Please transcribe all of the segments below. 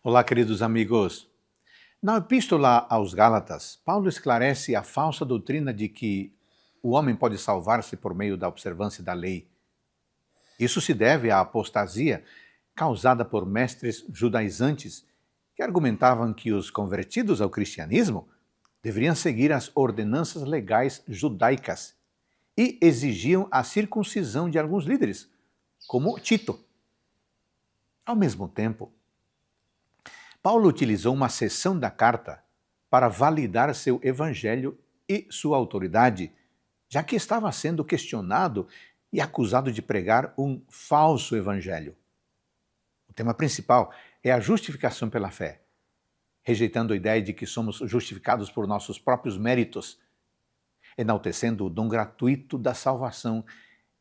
Olá, queridos amigos. Na Epístola aos Gálatas, Paulo esclarece a falsa doutrina de que o homem pode salvar-se por meio da observância da lei. Isso se deve à apostasia causada por mestres judaizantes que argumentavam que os convertidos ao cristianismo deveriam seguir as ordenanças legais judaicas e exigiam a circuncisão de alguns líderes, como Tito. Ao mesmo tempo, Paulo utilizou uma seção da carta para validar seu evangelho e sua autoridade, já que estava sendo questionado e acusado de pregar um falso evangelho. O tema principal é a justificação pela fé, rejeitando a ideia de que somos justificados por nossos próprios méritos, enaltecendo o dom gratuito da salvação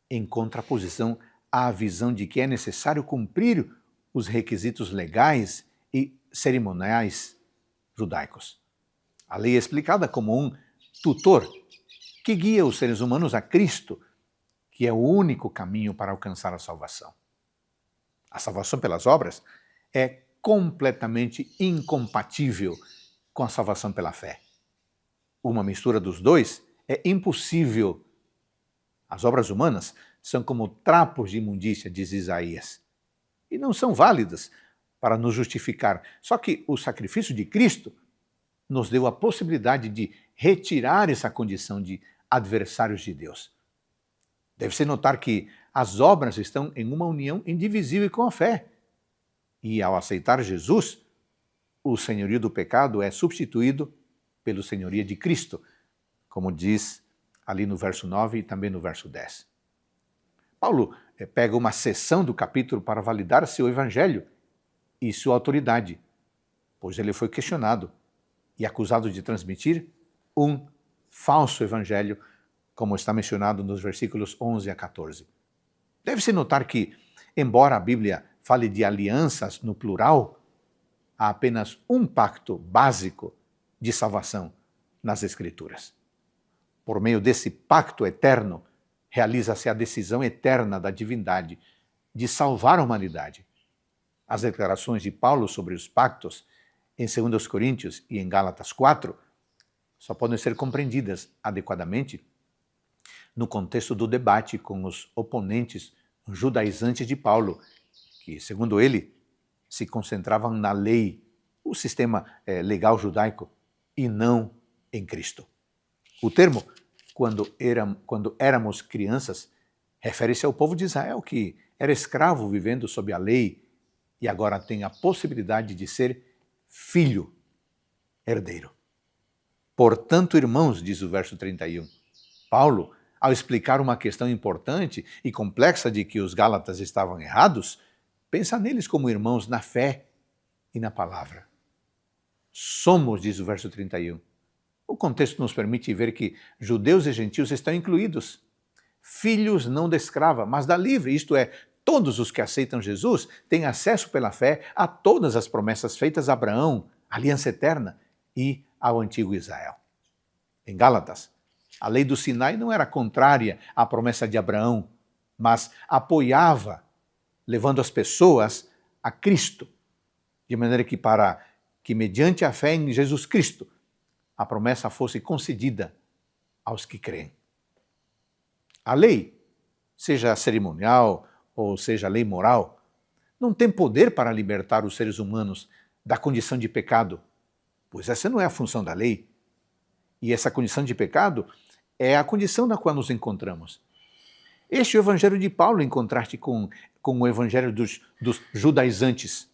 em contraposição à visão de que é necessário cumprir os requisitos legais e cerimoniais judaicos. A lei é explicada como um tutor que guia os seres humanos a Cristo, que é o único caminho para alcançar a salvação. A salvação pelas obras é completamente incompatível com a salvação pela fé. Uma mistura dos dois é impossível. As obras humanas são como trapos de imundícia, diz Isaías, e não são válidas para nos justificar. Só que o sacrifício de Cristo nos deu a possibilidade de retirar essa condição de adversários de Deus. Deve-se notar que as obras estão em uma união indivisível com a fé. E ao aceitar Jesus, o senhorio do pecado é substituído pelo senhorio de Cristo, como diz ali no verso 9 e também no verso 10. Paulo pega uma seção do capítulo para validar seu evangelho e sua autoridade, pois ele foi questionado e acusado de transmitir um falso evangelho, como está mencionado nos versículos 11 a 14. Deve-se notar que, embora a Bíblia fale de alianças no plural, há apenas um pacto básico de salvação nas Escrituras. Por meio desse pacto eterno, realiza-se a decisão eterna da divindade de salvar a humanidade. As declarações de Paulo sobre os pactos, em 2 Coríntios e em Gálatas 4, só podem ser compreendidas adequadamente no contexto do debate com os oponentes judaizantes de Paulo, que, segundo ele, se concentravam na lei, o sistema legal judaico, e não em Cristo. O termo, quando éramos crianças, refere-se ao povo de Israel, que era escravo vivendo sob a lei e agora tem a possibilidade de ser filho, herdeiro. Portanto, irmãos, diz o verso 31, Paulo, ao explicar uma questão importante e complexa de que os Gálatas estavam errados, pensa neles como irmãos na fé e na palavra. Somos, diz o verso 31. O contexto nos permite ver que judeus e gentios estão incluídos. Filhos não da escrava, mas da livre, isto é, todos os que aceitam Jesus têm acesso pela fé a todas as promessas feitas a Abraão, a aliança eterna, e ao antigo Israel. Em Gálatas, a lei do Sinai não era contrária à promessa de Abraão, mas apoiava, levando as pessoas a Cristo, de maneira que para que mediante a fé em Jesus Cristo, a promessa fosse concedida aos que creem. A lei, seja cerimonial ou seja lei moral, não tem poder para libertar os seres humanos da condição de pecado, pois essa não é a função da lei. E essa condição de pecado é a condição na qual nos encontramos. Este é o evangelho de Paulo em contraste com o evangelho dos judaizantes.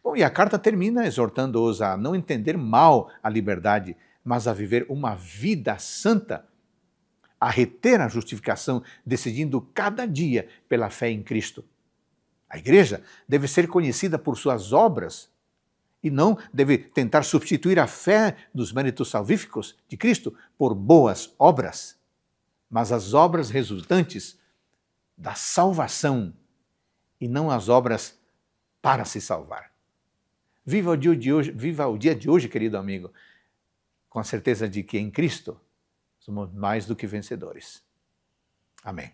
Bom, e a carta termina exortando-os a não entender mal a liberdade, mas a viver uma vida santa, a reter a justificação, decidindo cada dia pela fé em Cristo. A igreja deve ser conhecida por suas obras e não deve tentar substituir a fé dos méritos salvíficos de Cristo por boas obras, mas as obras resultantes da salvação e não as obras para se salvar. Viva o dia de hoje, querido amigo, com a certeza de que em Cristo somos mais do que vencedores. Amém.